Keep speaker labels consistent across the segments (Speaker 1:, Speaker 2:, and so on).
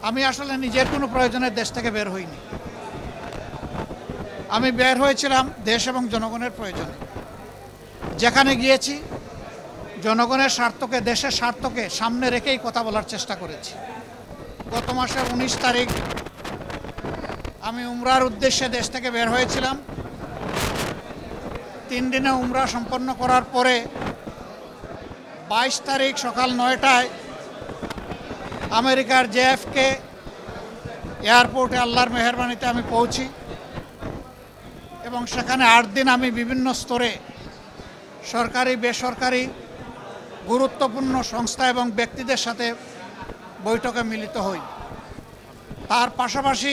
Speaker 1: আমি আসলে নিজের কোনো প্রয়োজনে দেশ থেকে বের হইনি। আমি বের হয়েছিলাম দেশ এবং জনগণের প্রয়োজনে। যেখানে গিয়েছি জনগণের স্বার্থকে, দেশের স্বার্থকে সামনে রেখেই কথা বলার চেষ্টা করেছি। গত মাসের 19 তারিখ আমি উমরার উদ্দেশ্যে দেশ থেকে বের হয়েছিলাম। 3 দিনে উমরা সম্পন্ন করার পরে 22 তারিখ সকাল 9টায় আমেরিকার JFK এয়ারপোর্টে আল্লাহর মেহেরবানিতে আমি পৌঁছি এবং সেখানে 8 দিন আমি বিভিন্ন স্তরে সরকারি বেসরকারি গুরুত্বপূর্ণ সংস্থা এবং ব্যক্তিদের সাথে বৈঠকে মিলিত হই। তার পাশাপাশি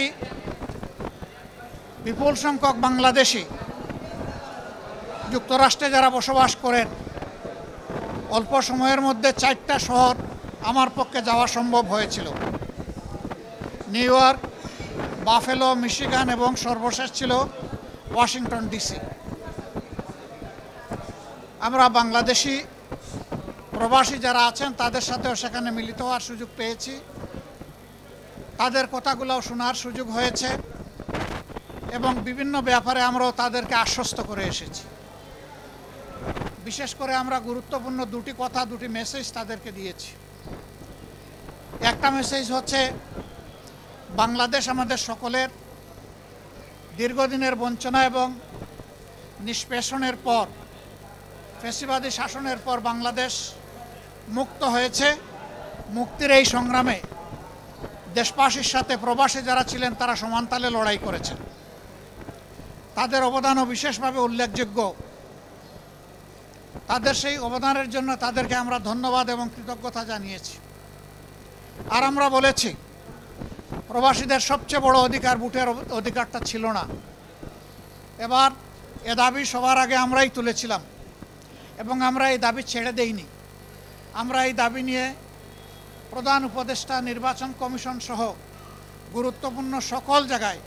Speaker 1: বিপুল সংখ্যক বাংলাদেশি যুক্তরাষ্ট্রে যারা বসবাস করেন, অল্প সময়ের মধ্যে 4টা শহর আমার পক্ষে যাওয়া সম্ভব হয়েছিল: নিউ ইয়র্ক, বাফেলো, মিশিগান এবং সর্বশেষ ছিল ওয়াশিংটন DC। আমরা বাংলাদেশি প্রবাসী যারা আছেন তাদের সাথেও সেখানে মিলিত হওয়ার সুযোগ পেয়েছি। তাদের কথাগুলোও শোনার সুযোগ হয়েছে এবং বিভিন্ন ব্যাপারে আমরাও তাদেরকে আশ্বস্ত করে এসেছি। বিশেষ করে আমরা গুরুত্বপূর্ণ দুটি কথা, দুটি মেসেজ তাদেরকে দিয়েছি। একটা মেসেজ হচ্ছে, বাংলাদেশ আমাদের সকলের দীর্ঘদিনের বঞ্চনা এবং নিষ্পেষণের পর, ফ্যাসিবাদী শাসনের পর বাংলাদেশ মুক্ত হয়েছে। মুক্তির এই সংগ্রামে দেশবাসীর সাথে প্রবাসী যারা ছিলেন তারা সমানতালে লড়াই করেছেন। তাদের অবদানও বিশেষভাবে উল্লেখযোগ্য। তাদের সেই অবদানের জন্য তাদেরকে আমরা ধন্যবাদ এবং কৃতজ্ঞতা জানিয়েছি। আর আমরা বলেছি, প্রবাসীদের সবচেয়ে বড় অধিকার ভোটের অধিকারটা ছিল না। এবার এ দাবি সবার আগে আমরাই তুলেছিলাম এবং আমরা এই দাবি ছেড়ে দেইনি। আমরা এই দাবি নিয়ে প্রধান উপদেষ্টা, নির্বাচন কমিশন সহ গুরুত্বপূর্ণ সকল জায়গায়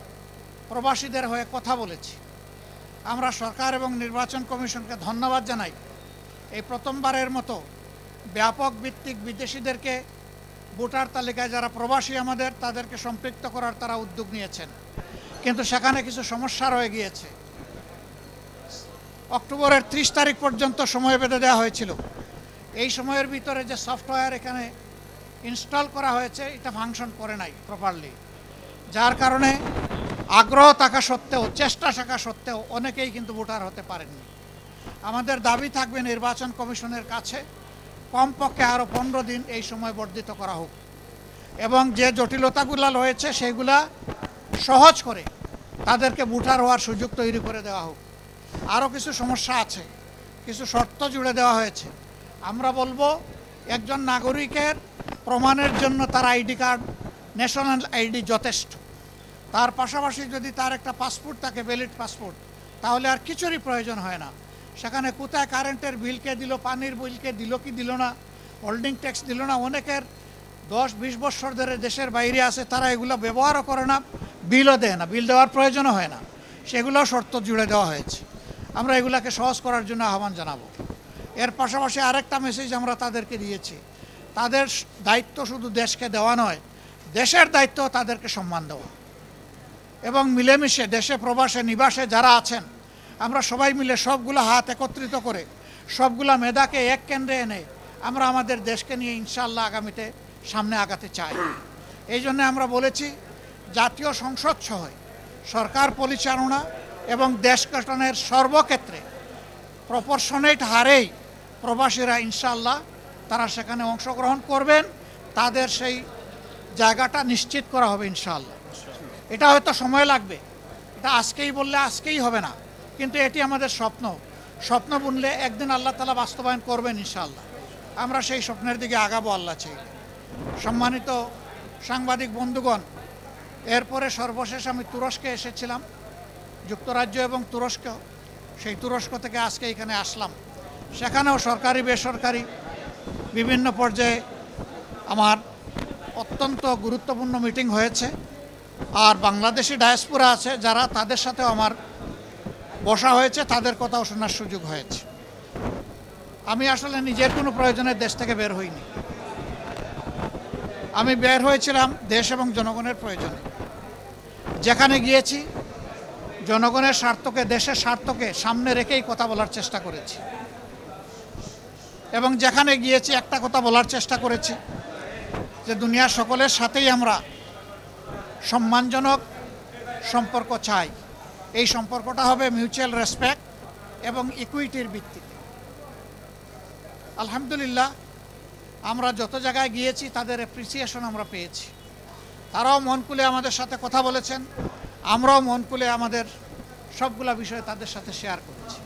Speaker 1: প্রবাসীদের হয়ে কথা বলেছি। আমরা সরকার এবং নির্বাচন কমিশনকে ধন্যবাদ জানাই। এই প্রথমবারের মতো ব্যাপক ভিত্তিক বিদেশিদেরকে ভোটার তালিকায় যারা প্রবাসী আমাদের, তাদেরকে সম্পৃক্ত করার তারা উদ্যোগ নিয়েছেন। কিন্তু সেখানে কিছু সমস্যা রয়ে গিয়েছে। অক্টোবরের 30 তারিখ পর্যন্ত সময় বেঁধে দেওয়া হয়েছিল। এই সময়ের ভিতরে যে সফটওয়্যার এখানে ইনস্টল করা হয়েছে এটা ফাংশন করে নাই প্রপারলি, যার কারণে আগ্রহ থাকা সত্ত্বেও, চেষ্টা থাকা সত্ত্বেও অনেকেই কিন্তু ভোটার হতে পারেননি। আমাদের দাবি থাকবে নির্বাচন কমিশনের কাছে কমপক্ষে আরও 15 দিন এই সময় বর্ধিত করা হোক এবং যে জটিলতাগুলো রয়েছে সেগুলা সহজ করে তাদেরকে ভোটার হওয়ার সুযোগ তৈরি করে দেওয়া হোক। আরও কিছু সমস্যা আছে, কিছু শর্ত জুড়ে দেওয়া হয়েছে। আমরা বলবো, একজন নাগরিকের প্রমাণের জন্য তার আইডি কার্ড, ন্যাশনাল আইডি যথেষ্ট। তার পাশাপাশি যদি তার একটা পাসপোর্ট থাকে, ভ্যালিড পাসপোর্ট, তাহলে আর কিছুরই প্রয়োজন হয় না। সেখানে কোথায় কারেন্টের বিল কে দিল, পানির বিল কে দিল কি দিল না, হোল্ডিং ট্যাক্স দিল না, অনেকের 10-20 বছর ধরে দেশের বাইরে আছে, তারা এগুলো ব্যবহারও করে না, বিলও দেয় না, বিল দেওয়ার প্রয়োজনও হয় না। সেগুলোও শর্ত জুড়ে দেওয়া হয়েছে। আমরা এগুলাকে সহজ করার জন্য আহ্বান জানাবো। এর পাশাপাশি আরেকটা মেসেজ আমরা তাদেরকে দিয়েছি, তাদের দায়িত্ব শুধু দেশকে দেওয়া নয়, দেশের দায়িত্ব তাদেরকে সম্মান দেওয়া এবং মিলেমিশে দেশে প্রবাসে নিবাসে যারা আছেন আমরা সবাই মিলে সবগুলো হাত একত্রিত করে সবগুলা মেধাকে এক কেন্দ্রে এনে আমরা আমাদের দেশকে নিয়ে ইনশাআল্লাহ আগামীতে সামনে আগাতে চাই। এই জন্য আমরা বলেছি, জাতীয় সংসদ সহ সরকার পরিচালনা এবং দেশ গঠনের সর্বক্ষেত্রে প্রপোর্শনেট হারেই প্রবাসীরা ইনশাআল্লাহ তারা সেখানে অংশগ্রহণ করবেন। তাদের সেই জায়গাটা নিশ্চিত করা হবে ইনশাআল্লাহ। এটা হয়তো সময় লাগবে, এটা আজকেই বললে আজকেই হবে না, কিন্তু এটি আমাদের স্বপ্ন বুনলে একদিন আল্লাহ তাআলা বাস্তবায়ন করবেন ইনশাআল্লাহ। আমরা সেই স্বপ্নের দিকে আগাবো আল্লাহ চাইলে। সম্মানিত সাংবাদিক বন্ধুগণ, এরপরে সর্বশেষ আমি তুরস্কে এসেছিলাম, যুক্তরাজ্য এবং তুরস্ক। সেই তুরস্ক থেকে আজকে এখানে আসলাম। সেখানেও সরকারি বেসরকারি বিভিন্ন পর্যায়ে আমার অত্যন্ত গুরুত্বপূর্ণ মিটিং হয়েছে। আর বাংলাদেশি ডায়াসপোরা আছে যারা, তাদের সাথেও আমার বসা হয়েছে, তাদের কথাও শোনার সুযোগ হয়েছে। আমি আসলে নিজের কোনো প্রয়োজনে দেশ থেকে বের হইনি। আমি বের হয়েছিলাম দেশ এবং জনগণের প্রয়োজনে। যেখানে গিয়েছি জনগণের স্বার্থকে, দেশের স্বার্থকে সামনে রেখেই কথা বলার চেষ্টা করেছি এবং যেখানে গিয়েছি একটা কথা বলার চেষ্টা করেছি যে দুনিয়ার সকলের সাথেই আমরা সম্মানজনক সম্পর্ক চাই। এই সম্পর্কটা হবে মিউচুয়াল রেসপেক্ট এবং ইকুইটির ভিত্তিতে। আলহামদুলিল্লাহ, আমরা যত জায়গায় গিয়েছি তাদের অ্যাপ্রিসিয়েশন আমরা পেয়েছি। তারাও মন খুলে আমাদের সাথে কথা বলেছেন, আমরাও মন খুলে আমাদের সবগুলা বিষয় তাদের সাথে শেয়ার করেছি।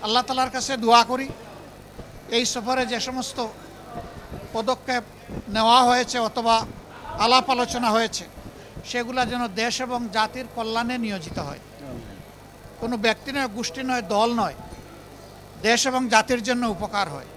Speaker 1: আল্লাহ তাআলার কাছে দোয়া করি এই সফরে যে সমস্ত পদক্ষেপ নেওয়া হয়েছে অথবা আলাপ আলোচনা হয়েছে সেগুলা যেন দেশ এবং জাতির কল্যাণে নিয়োজিত হয়। কোনো ব্যক্তি নয়, গোষ্ঠী নয়, দল নয়, দেশ এবং জাতির জন্য উপকার হয়।